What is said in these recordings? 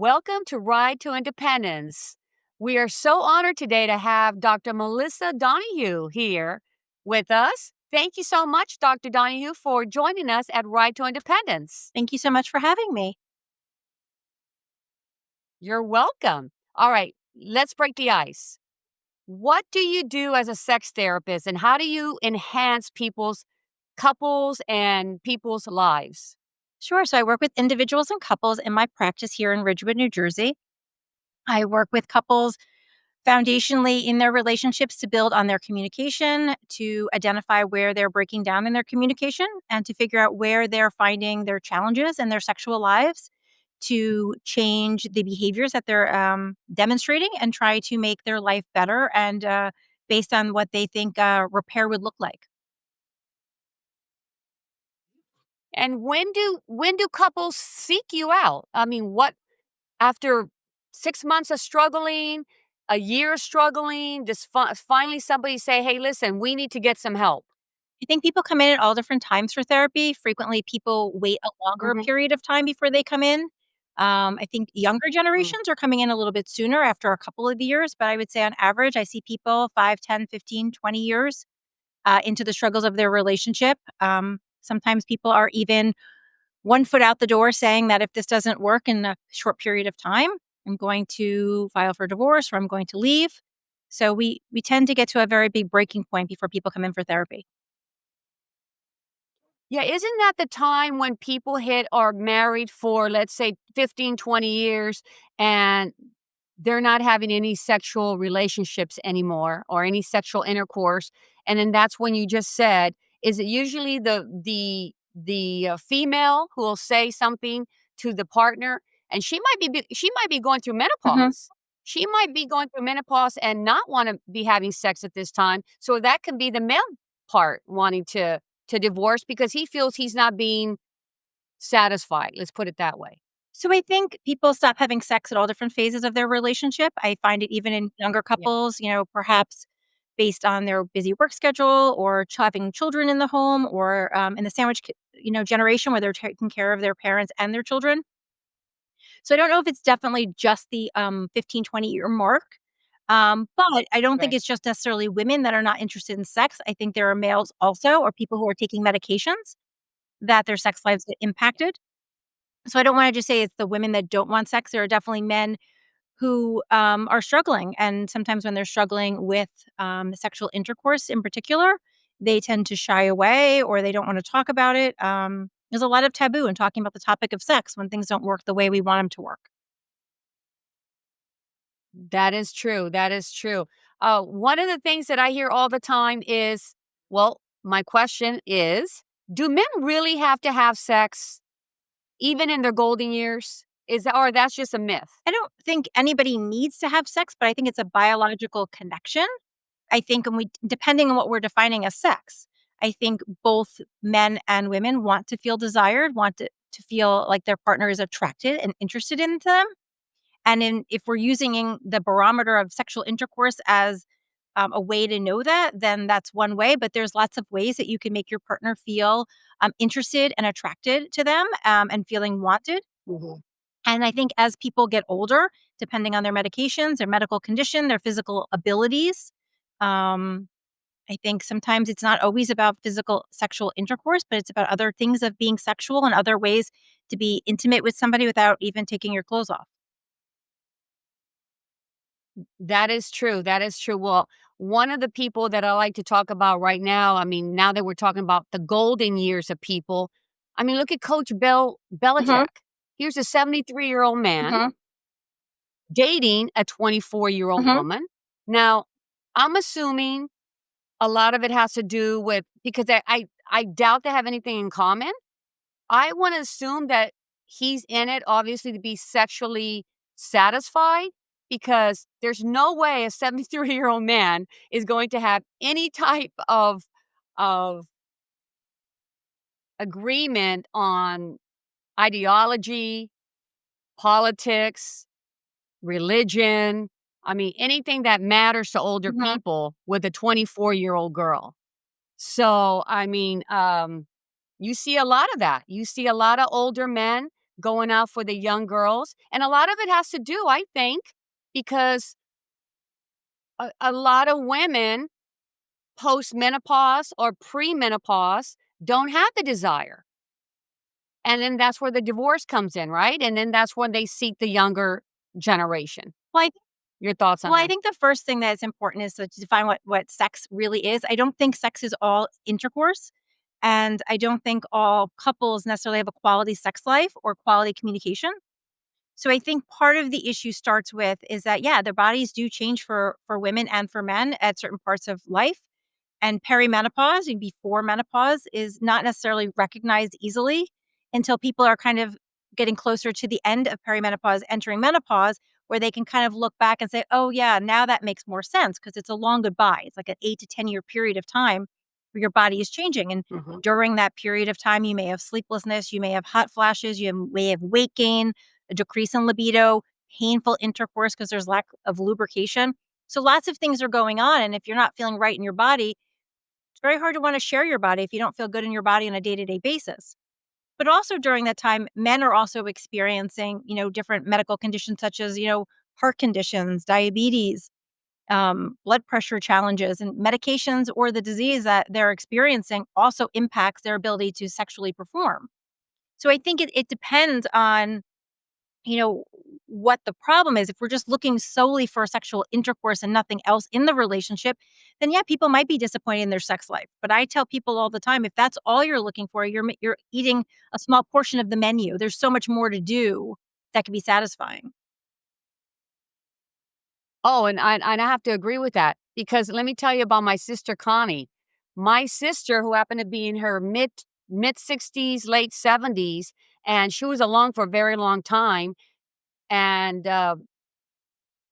Welcome to Ride to Independence. We are so honored today to have Dr. Melissa Donahue here with us. Thank you so much, Dr. Donahue, for joining us at Ride to Independence. Thank you so much for having me. You're welcome. All right, let's break the ice. What do you do as a sex therapist, and how do you enhance people's couples and people's lives? Sure. So I work with individuals and couples in my practice here in Ridgewood, New Jersey. I work with couples foundationally in their relationships to build on their communication, to identify where they're breaking down in their communication, and to figure out where they're finding their challenges in their sexual lives, to change the behaviors that they're demonstrating and try to make their life better and based on what they think repair would look like. And when do couples seek you out? I mean, what after 6 months of struggling, a year of struggling, does finally somebody say, "Hey, listen, we need to get some help." I think people come in at all different times for therapy. Frequently, people wait a longer Mhm, period of time before they come in. I think younger mm. generations are coming in a little bit sooner after a couple of years, but I would say on average, I see people 5, 10, 15, 20 years into the struggles of their relationship. Sometimes people are even one foot out the door saying that if this doesn't work in a short period of time, I'm going to file for divorce or I'm going to leave. So we tend to get to a very big breaking point before people come in for therapy. Yeah, isn't that the time when people hit are married for, let's say, 15, 20 years, and they're not having any sexual relationships anymore or any sexual intercourse, and then that's when you just said, is it usually the female who will say something to the partner, and she might be going through Mhm. menopause. She might be going through menopause and not wanna be having sex at this time, so that can be the male part wanting to divorce because he feels he's not being satisfied, let's put it that way. So I think people stop having sex at all different phases of their relationship. I find it even in younger Yeah. couples, perhaps based on their busy work schedule or having children in the home or in the generation where they're taking care of their parents and their children. So I don't know if it's definitely just the 15, 20-year mark. But I don't think Right. it's just necessarily women that are not interested in sex. I think there are males also or people who are taking medications that their sex lives get impacted. So I don't wanna just say it's the women that don't want sex. There are definitely men who, are struggling, and sometimes when they're struggling with, sexual intercourse in particular, they tend to shy away or they don't wanna talk about it. There's a lot of taboo in talking about the topic of sex when things don't work the way we want them to work. That is true, that is true. One of the things that I hear all the time is, well, my question is, do men really have to have sex even in their golden years? Is that or that's just a myth? I don't think anybody needs to have sex, but I think it's a biological connection. I think when we depending on what we're defining as sex, I think both men and women want to feel desired, want to feel like their partner is attracted and interested in them. And if we're using the barometer of sexual intercourse as a way to know that, then that's one way. But there's lots of ways that you can make your partner feel interested and attracted to them and feeling wanted. Mhm. And I think as people get older, depending on their medications, their medical condition, their physical abilities, um, I think sometimes it's not always about physical sexual intercourse, but it's about other things of being sexual and other ways to be intimate with somebody without even taking your clothes off. That is true, that is true. Well, one of the people that I like to talk about right now, I mean, now that we're talking about the golden years of people, I mean, look at Coach Mhm, Belichick. Here's a 73-year-old man mhm, dating a 24-year-old mhm, woman. Now, I'm assuming a lot of it has to do with because I doubt they have anything in common. I wanna assume that he's in it, obviously, to be sexually satisfied because there's no way a 73-year-old man is going to have any type of agreement on ideology, politics, religion. I mean, anything that matters to older mhm. people with a 24-year-old girl. So, I mean, you see a lot of that. You see a lot of older men going out for the young girls. And a lot of it has to do, I think, because a lot of women post-menopause or premenopause don't have the desire. And then that's where the divorce comes in, right? And then that's when they seek the younger generation. Well, I Your thoughts on Well, I that? think the first thing that is important is to define what sex really is. I don't think sex is all intercourse, and I don't think all couples necessarily have a quality sex life or quality communication. So I think part of the issue starts with is that, yeah, their bodies do change for women and for men at certain parts of life. And perimenopause and before menopause is not necessarily recognized easily until people are kind of getting closer to the end of perimenopause, entering menopause, where they can kind of look back and say, oh, yeah, now that makes more sense because it's a long goodbye. It's like an 8 to 10 year period of time where your body is changing. And Mhm. during that period of time, you may have sleeplessness, you may have hot flashes, may have weight gain, a decrease in libido, painful intercourse because there's lack of lubrication. So lots of things are going on. And if you're not feeling right in your body, it's very hard to wanna share your body if you don't feel good in your body on a day-to-day basis. But also during that time, men are also experiencing, different medical conditions such as, heart conditions, diabetes, blood pressure challenges, and medications or the disease that they're experiencing also impacts their ability to sexually perform. So I think it depends on you know, what the problem is. If we're just looking solely for sexual intercourse and nothing else in the relationship, then yeah, people might be disappointed in their sex life. But I tell people all the time, if that's all you're looking for, you're eating a small portion of the menu. There's so much more to do that can be satisfying. Oh, and I have to agree with that because let me tell you about my sister Connie. My sister, who happened to be in her mid 60s, late 70s, and she was along for a very long time, and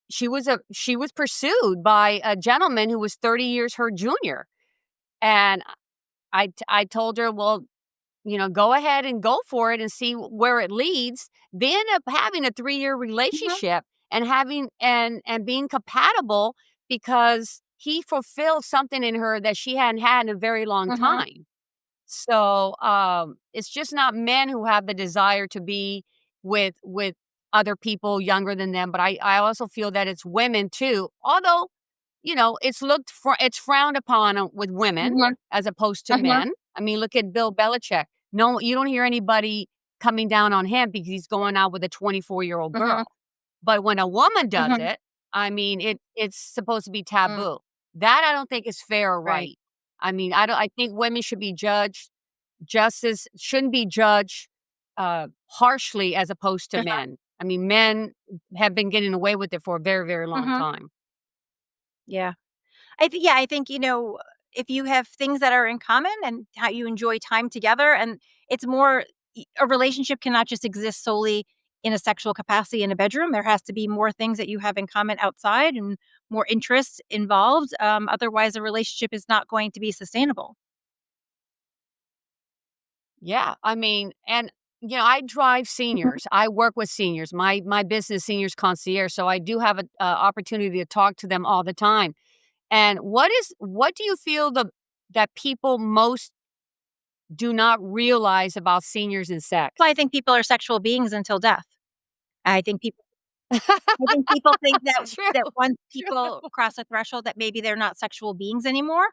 she was pursued by a gentleman who was 30 years her junior, and I told her, well, go ahead and go for it and see where it leads. They end up having a 3-year Mhm, relationship and having and being compatible because he fulfilled something in her that she hadn't had in a very long mhm, time. So, it's just not men who have the desire to be with other people younger than them, but I also feel that it's women too. Although, it's frowned upon with women mhm, as opposed to mhm, men. I mean, look at Bill Belichick. No, you don't hear anybody coming down on him because he's going out with a 24-year-old girl. mhm, But when a woman does mhm, it, I mean, it's supposed to be mm, taboo. That I don't think is fair or right. right. I mean, I think women should be judged justice shouldn't be judged, harshly as opposed to Uh-huh, men. I mean, men have been getting away with it for a very, very long mhm, time. yeah. I think, if you have things that are in common and how you enjoy time together and it's more a relationship cannot just exist solely in a sexual capacity in a bedroom. There has to be more things that you have in common outside and more interests involved. Otherwise, a relationship is not going to be sustainable. Yeah, I mean, and, I drive Mhm. seniors. I work with seniors. My business, Seniors Concierge, so I do have a opportunity to talk to them all the time. And what do you feel that people most do not realize about seniors and Well, sex? I think people are sexual beings until death. I think people I think people think True, that once true. people cross a threshold that maybe they're not sexual beings anymore,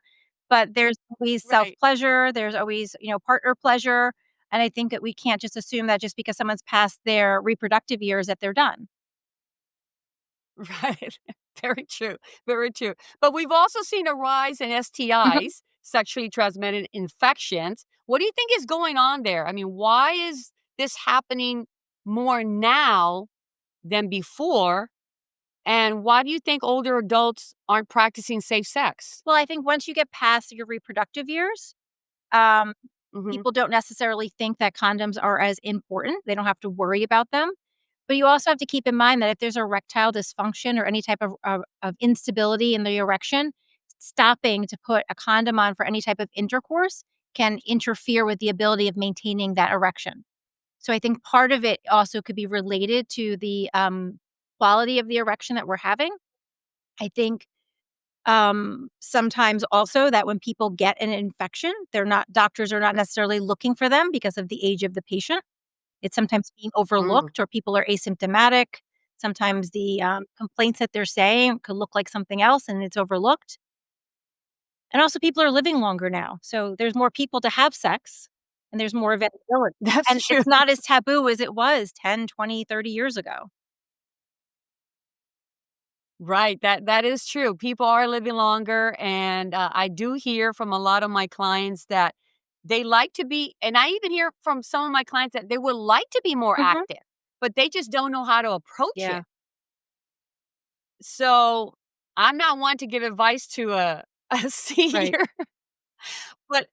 but there's always Right. self-pleasure, there's always, partner pleasure, and I think that we can't just assume that just because someone's past their reproductive years that they're done. Right. Very true. Very true. But we've also seen a rise in Mhm. STIs, sexually transmitted infections. What do you think is going on there? I mean, why is this happening more now than before? And why do you think older adults aren't practicing safe sex? Well, I think once you get past your reproductive years, um, Mhm. people don't necessarily think that condoms are as important, they don't have to worry about them. But you also have to keep in mind that if there's erectile dysfunction or any type of instability in the erection, stopping to put a condom on for any type of intercourse can interfere with the ability of maintaining that erection. So I think part of it also could be related to the quality of the erection that we're having. I think sometimes also that when people get an infection, doctors are not necessarily looking for them because of the age of the patient. It's sometimes being Mm. overlooked or people are asymptomatic. Sometimes the, complaints that they're saying could look like something else and it's overlooked. And also people are living longer now, so there's more people to have sex, and there's more availability, That's and true. it's not as taboo as it was 10, 20, 30 years ago. Right, that is true. People are living longer, and, I do hear from a lot of my clients that they like to be and I even hear from some of my clients that they would like to be more Mhm. active, but they just don't know how to approach Yeah, it. So, I'm not one to give advice to a a right. senior, but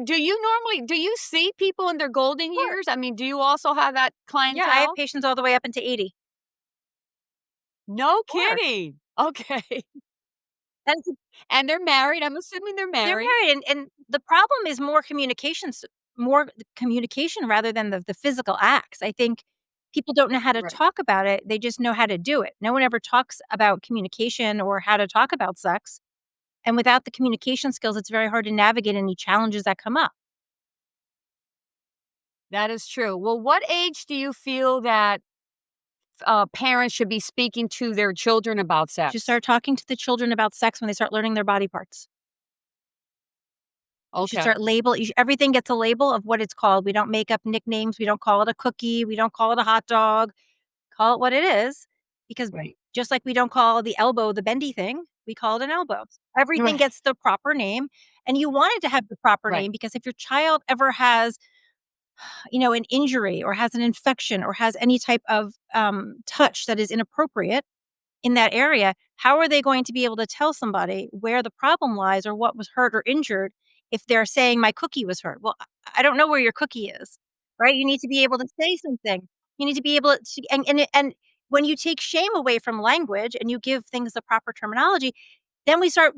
do you see people in their golden Of course. years? I mean, do you also have that Yeah, I have clientele? patients all the way up into 80. No Of course. kidding. Okay. And And they're married, I'm assuming they're they're married. married, and the problem is more communication rather than the physical acts. I think people don't know how to Right. talk about it, they just know how to do it. No one ever talks about communication or how to talk about sex, and without the communication skills, it's very hard to navigate any challenges that come up. That is true. Well, what age do you feel that parents should be speaking to their children about You sex? start talking to the children about sex when they start learning their body parts. You should Okay. start label you sh everything gets a label of what it's called. We don't make up nicknames, we don't call it a cookie, we don't call it a hot dog. Call it what it is, because Right. just like we don't call the elbow the bendy thing, we call it an elbow. Everything Right. gets the proper name, and you want it to have the proper Right. name because if your child ever has, an injury or has an infection or has any type of, touch that is inappropriate in that area, how are they going to be able to tell somebody where the problem lies or what was hurt or injured if they're saying my cookie was hurt? Well, I don't know where your cookie is, right? You need to be able to say something. You need to be able to, and when you take shame away from language and you give things the proper terminology, then we start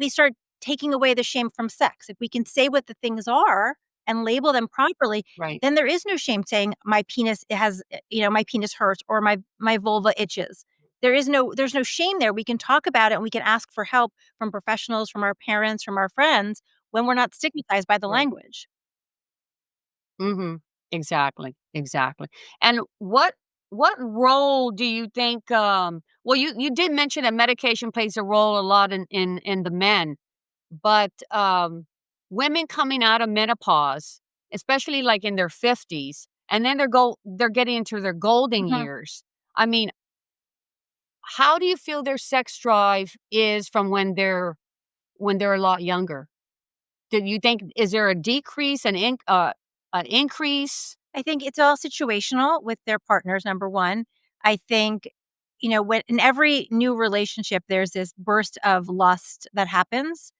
taking away the shame from sex. If we can say what the things are and label them properly, Right. then there is no shame saying my penis has, my penis hurts or my vulva itches. There's no shame there. We can talk about it and we can ask for help from professionals, from our parents, from our friends when we're not stigmatized by the Right. language. Mhm. Exactly. Exactly. And what role do you think well you did mention that medication plays a role a lot in the men, but women coming out of menopause, especially like in their 50s, and then they're getting into their golden Mhm. years. I mean, how do you feel their sex drive is from when they're a lot younger? Did you think is there a decrease, an increase? I think it's all situational with their partners, number 1. I think, when in every new relationship, there's this burst of lust that happens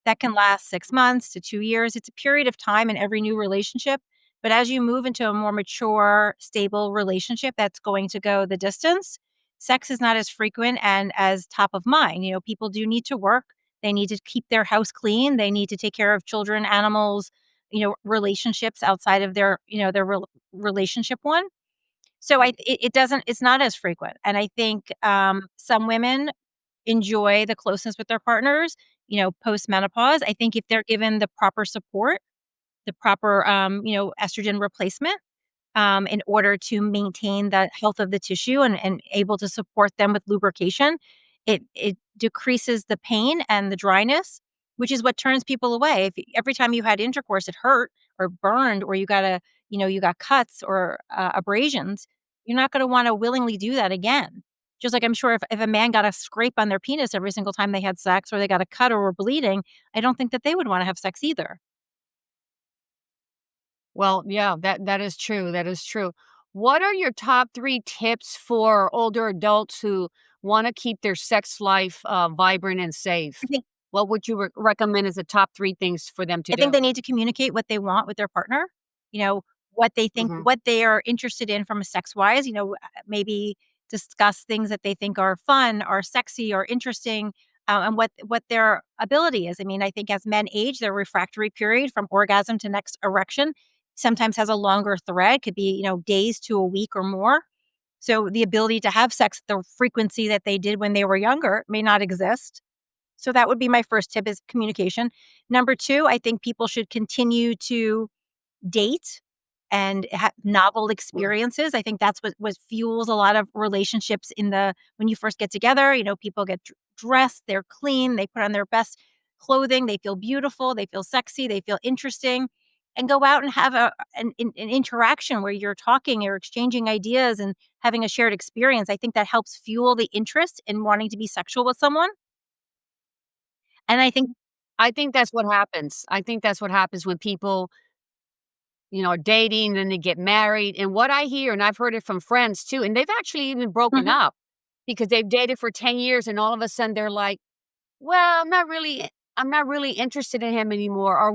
that can last 6 months to 2 years. It's a period of time in every new relationship, but as you move into a more mature, stable relationship that's going to go the distance, sex is not as frequent and as top of mind. People do need to work, they need to keep their house clean, they need to take care of children, animals, relationships outside of their relationship one. So it's not as frequent, and I think, some women enjoy the closeness with their partners, post-menopause. I think if they're given the proper support, the proper, estrogen replacement, in order to maintain the health of the tissue and able to support them with lubrication, it decreases the pain and the dryness, which is what turns people away. If every time you had intercourse, it hurt or burned, or you got cuts or abrasions, you're not going to want to willingly do that again. Just like I'm sure if a man got a scrape on their penis every single time they had sex, or they got a cut or were bleeding, I don't think that they would want to have sex either. Well, yeah, that is true, that is true. What are your top 3 tips for older adults who wanna keep their sex life, vibrant and I safe? think What would you recommend as the top 3 things for them to I think do? they need to communicate what they want with their partner, you know, what they think Mhm. what they are interested in from a sex-wise, maybe discuss things that they think are fun or sexy or interesting, and what their ability is. I mean, I think as men age, their refractory period from orgasm to next erection sometimes has a longer thread, could be, days to a week or more. So the ability to have sex at the frequency that they did when they were younger may not exist. So that would be my first tip is communication. Number 2, I think people should continue to date, and novel experiences. I think that's what fuels a lot of relationships when you first get together. People get dressed, they're clean, they put on their best clothing, they feel beautiful, they feel sexy, they feel interesting, and go out and have an interaction where you're talking or exchanging ideas and having a shared experience. I think that helps fuel the interest in wanting to be sexual with someone. And I think I think that's what happens. I think that's what happens when people, are dating, then they get married. And what I hear, and I've heard it from friends too, and they've actually even broken Mhm, up because they've dated for 10 years and all of a sudden they're like, well, I'm not really interested in him anymore, or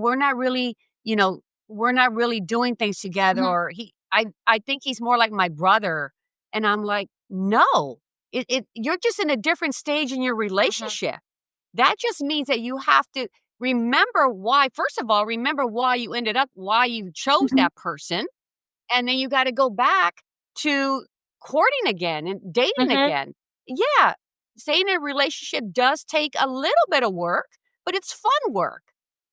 you know, we're not really doing things together, mhm, or I think he's more like my brother. And I'm like, no, you're just in a different stage in your mhm, relationship. That just means that you have to remember why, first of all, remember why you chose mhm, that person. And then you gotta go back to courting again and dating mhm. again. Yeah, staying in a relationship does take a little bit of work, but it's fun work.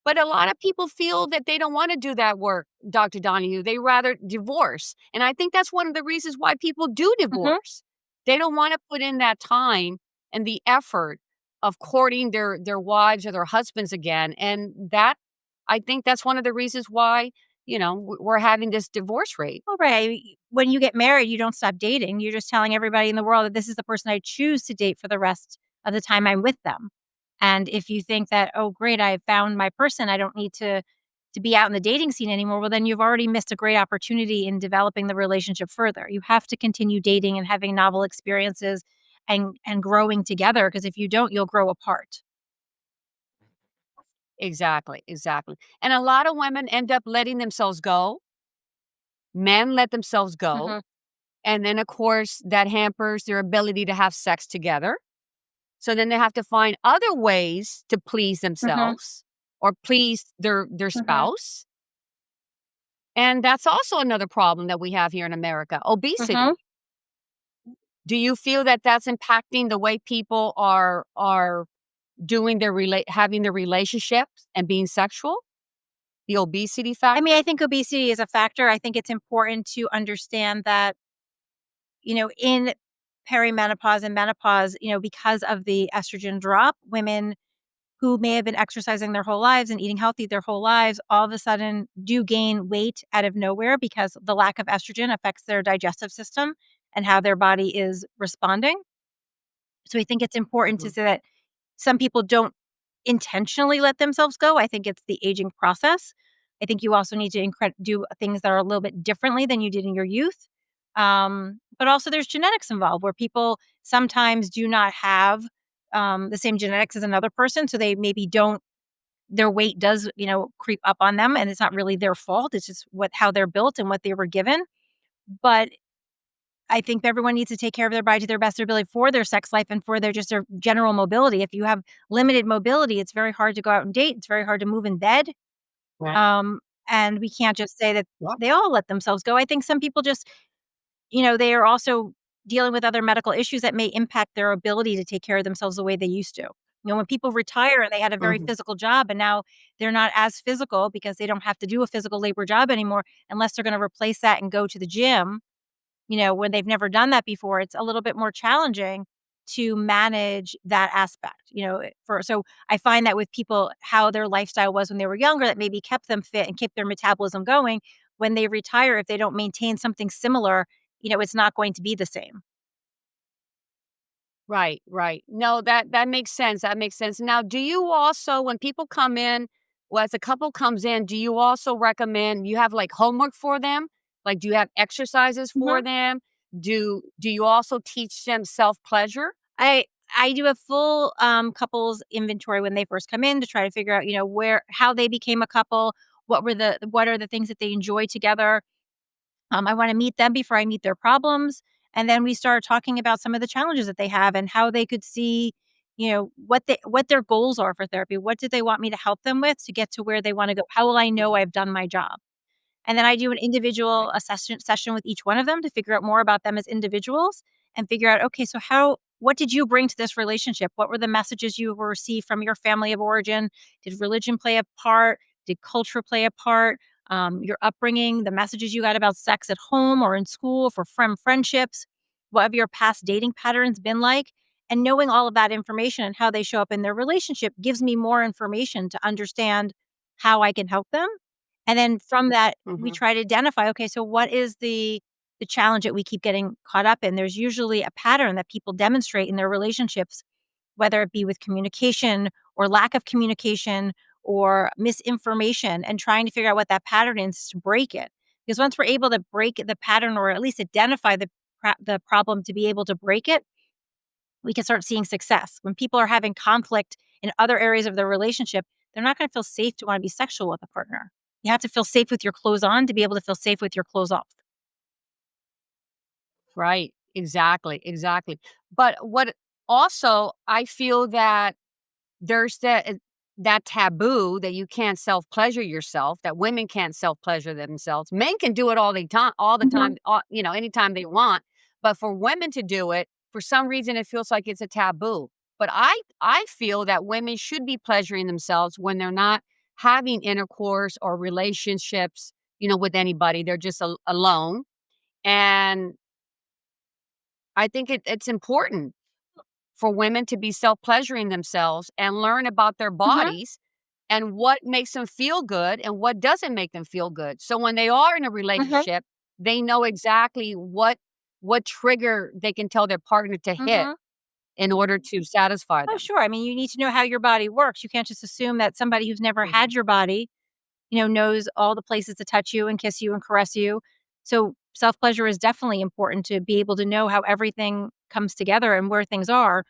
But a lot of people feel that they don't wanna do that work, Dr. Donahue. They rather divorce, and I think that's one of the reasons why people do Mhm. divorce. They don't wanna put in that time and the effort of courting their wives or their husbands again, and that I think that's one of the reasons why we're having this divorce rate. Well, right. When you get married, you don't stop dating. You're just telling everybody in the world that this is the person I choose to date for the rest of the time I'm with them. And if you think that, oh, great, I found my person, I don't need to be out in the dating scene anymore, well, then you've already missed a great opportunity in developing the relationship further. You have to continue dating and having novel experiences and growing together, because if you don't, you'll grow apart. Exactly, exactly. And a lot of women end up letting themselves go. Men let themselves go. Mhm. And then, of course, that hampers their ability to have sex together. So then they have to find other ways to please Mhm. themselves or please their Mhm. spouse. And that's also another problem that we have here in America, Mhm. obesity. Do you feel that that's impacting the way people are doing having their relationships and being sexual? The obesity I mean, factor? I think obesity is a factor. I think it's important to understand that, in perimenopause and menopause, because of the estrogen drop, women who may have been exercising their whole lives and eating healthy their whole lives all of a sudden do gain weight out of nowhere because the lack of estrogen affects their digestive system and how their body is responding. So I think it's important to Mhm. say that some people don't intentionally let themselves go. I think it's the aging process. I think you also need to do things that are a little bit differently than you did in your youth. But also, there's genetics involved where people sometimes do not have the same genetics as another person. So they maybe don't, their weight does, creep up on them, and it's not really their fault. It's just how they're built and what they were given. But I think everyone needs to take care of their body to their best of their ability for their sex life and for their general mobility. If you have limited mobility, it's very hard to go out and date. It's very hard to move in bed. Right. Um, and we can't just say that Yep. they all let themselves go. I think some people just, they are also dealing with other medical issues that may impact their ability to take care of themselves the way they used to. When people retire and they had a very Mhm. physical job and now they're not as physical because they don't have to do a physical labor job anymore unless they're going to replace that and go to the gym, when they've never done that before, it's a little bit more challenging to manage that aspect, so I find that with people, how their lifestyle was when they were younger that maybe kept them fit and kept their metabolism going, when they retire, if they don't maintain something similar, it's not going to be the same. Right, right. No, that makes sense, that makes sense. Now, do you also when people come in well, as a couple comes in, do you also recommend you have, like, homework for them? Like, do you have exercises for Mhm. them? Do you also teach them self-pleasure? I I do a full, couples inventory when they first come in to try to figure out, how they became a couple, what are the things that they enjoy together. I wanna meet them before I meet their problems, and then we start talking about some of the challenges that they have and how they could see, what their goals are for therapy. What do they want me to help them with to get to where they wanna go? How will I know Mhm. I've done my job? And then I do an individual Right. assessment session with each one of them to figure out more about them as individuals and figure out, okay, so what did you bring to this relationship? What were the messages you received from your family of origin? Did religion play a part? Did culture play a part? your upbringing, the messages you got about sex at home or in school, for friendships, what have your past dating patterns been like? And knowing all of that information and how they show up in their relationship gives me more information to understand how I can help them. And then from that, we Mhm. try to identify, okay, so what is the challenge that we keep getting caught up in? There's usually a pattern that people demonstrate in their relationships, whether it be with communication or lack of communication or misinformation, and trying to figure out what that pattern is to break it. Because once we're able to break the pattern or at least identify the problem to be able to break it, we can start seeing success. When people are having conflict in other areas of their relationship, they're not going to feel safe to want to be sexual with a partner. You have to feel safe with your clothes on to be able to feel safe with your clothes off. Right. Exactly, exactly. But what also I feel that there's that taboo that you can't self-pleasure yourself, that women can't self-pleasure themselves. Men can do it all the Mhm, time, anytime they want, but for women to do it, for some reason, it feels like it's a taboo. But I feel that women should be pleasuring themselves when they're not having intercourse or relationships, with anybody. They're just alone, and I think it's important for women to be self-pleasuring themselves and learn about their mhm, bodies and what makes them feel good and what doesn't make them feel good. So when they are in a mhm, relationship, they know exactly what trigger they can tell their partner to hit mhm. in order to satisfy Oh, them. sure. I mean, you need to know how your body works. You can't just assume that somebody who's never Mhm. had your body, knows all the places to touch you and kiss you and caress you. So self pleasure is definitely important to be able to know how everything comes together and where things are.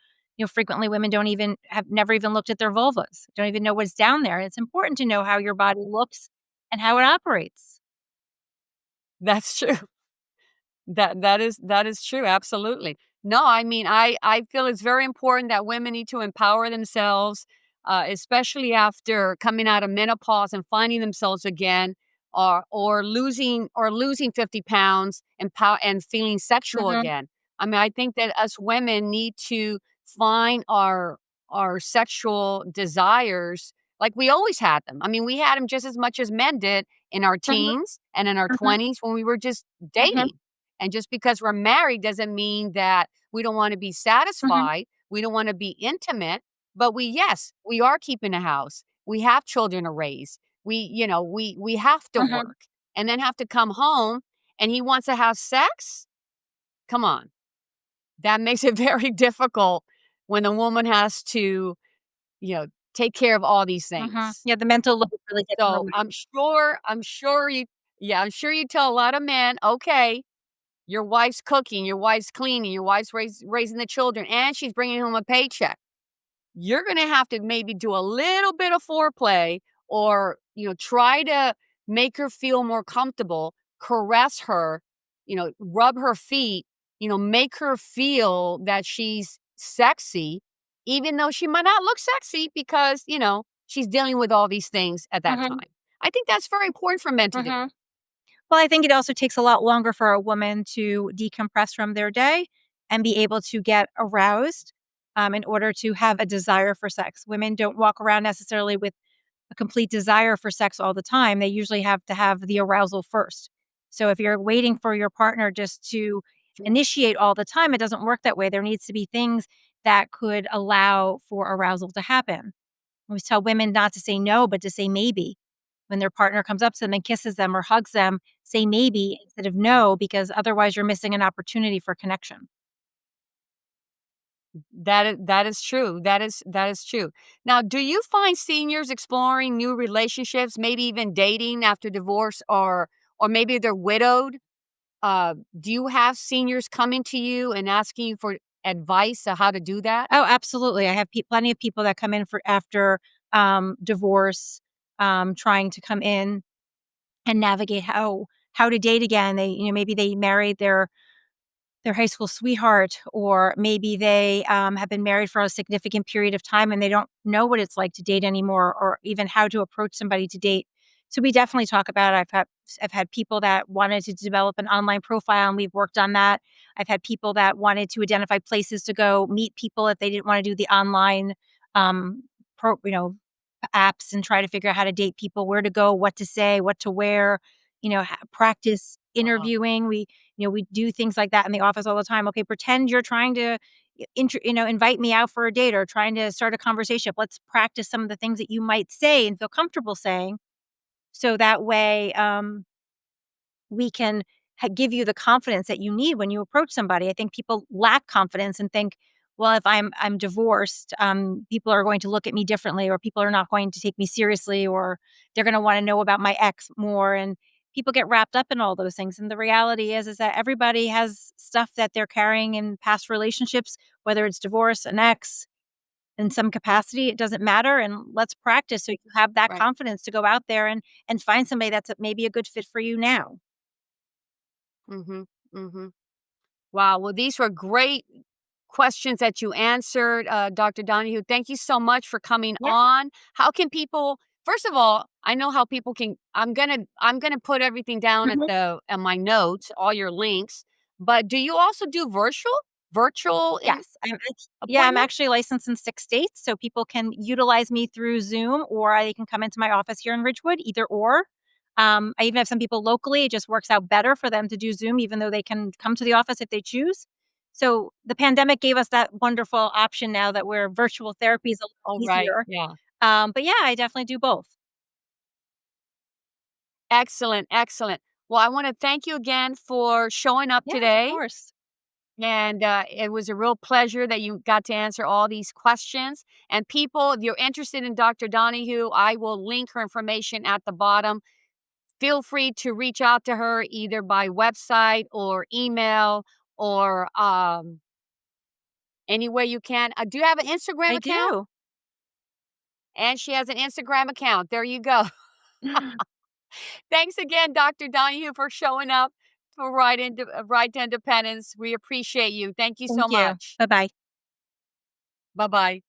Frequently women don't even have never even looked at their vulvas, don't even know what's down there. It's important to know how your body looks and how it operates. That's true. That is true, absolutely. No, I mean, I feel it's very important that women need to empower themselves, especially after coming out of menopause and finding themselves again, or losing 50 pounds and feeling sexual Mhm, again. I mean, I think that us women need to find our sexual desires like we always had them. I mean, we had them just as much as men did in our mhm, teens and in our mhm, 20s when we were just mhm, dating. And just because we're married doesn't mean that we don't wanna be mhm, satisfied, we don't wanna be intimate, but yes, we are keeping a house. We have children to raise. We have to mhm, work and then have to come home and he wants to have sex? Come on. That makes it very difficult when a woman has to, you know, take care of all these mhm. things. Yeah, the mental load really gets in the So, way. I'm sure you tell a lot of men, "Okay, your wife's cooking, your wife's cleaning, your wife's raising the children, and she's bringing home a paycheck. You're gonna have to maybe do a little bit of foreplay or, try to make her feel more comfortable, caress her, rub her feet, make her feel that she's sexy, even though she might not look sexy because, she's dealing with all these things at that Mhm, time. I think that's very important for men to do. mhm. Well, I think it also takes a lot longer for a woman to decompress from their day and be able to get aroused, in order to have a desire for sex. Women don't walk around necessarily with a complete desire for sex all the time. They usually have to have the arousal first. So if you're waiting for your partner just to initiate all the time, it doesn't work that way. There needs to be things that could allow for arousal to happen. I always tell women not to say no, but to say maybe. When their partner comes up to them and kisses them or hugs them, say maybe instead of no, because otherwise you're missing an opportunity for connection. That is true. That is true. Now, do you find seniors exploring new relationships, maybe even dating after divorce, or maybe they're widowed? Do you have seniors coming to you and asking you for advice on how to do that? Oh, absolutely. I have plenty of people that come in for after divorce, trying to come in and navigate how to date again. Maybe they married their high school sweetheart, or maybe they have been married for a significant period of time and they don't know what it's like to date anymore, or even how to approach somebody to date. So we definitely talk about it. I've had people that wanted to develop an online profile and we've worked on that. I've had people that wanted to identify places to go meet people if they didn't want to do the online um pro, apps and try to figure out how to date people, where to go, what to say, what to wear, practice Uh-huh. interviewing. We do things like that in the office all the time. Okay, pretend you're trying to invite me out for a date or trying to start a conversation. Let's practice some of the things that you might say and feel comfortable saying so that way we can give you the confidence that you need when you approach somebody. I think people lack confidence and think, well, if I'm divorced, people are going to look at me differently, or people are not going to take me seriously, or they're going to want to know about my ex more. And people get wrapped up in all those things. And the reality is that everybody has stuff that they're carrying in past relationships, whether it's divorce, an ex, in some capacity. It doesn't matter. And let's practice so you have that Right. confidence to go out there and find somebody that's maybe a good fit for you now. Mhm. Mhm. Wow, well, these were great questions that you answered, Dr. Donahue. Thank you so much for coming Yeah. on. How can people first of all, I know how people can I'm gonna put everything down at Mhm. the at my notes, all your links, but do you also do virtual in Yes, I'm appointments? actually licensed in 6 states, so people can utilize me through Zoom, or they can come into my office here in Ridgewood, either or. I even have some people locally, it just works out better for them to do Zoom even though they can come to the office if they choose. So, the pandemic gave us that wonderful option now that where virtual therapy is a Oh, little right, easier. yeah. But yeah, I definitely do both. Excellent, excellent. Well, I wanna thank you again for showing up Yes, of today. course. And it was a real pleasure that you got to answer all these questions. And people, if you're interested in Dr. Donahue, I will link her information at the bottom. Feel free to reach out to her either by website or email or any way you can. Do you have an Instagram I account? do. And she has an Instagram account. There you go. Thanks again, Dr. Donahue, for showing up for Right to Independence. We appreciate you. Thank you so Thank you. much. Bye-bye. Bye bye.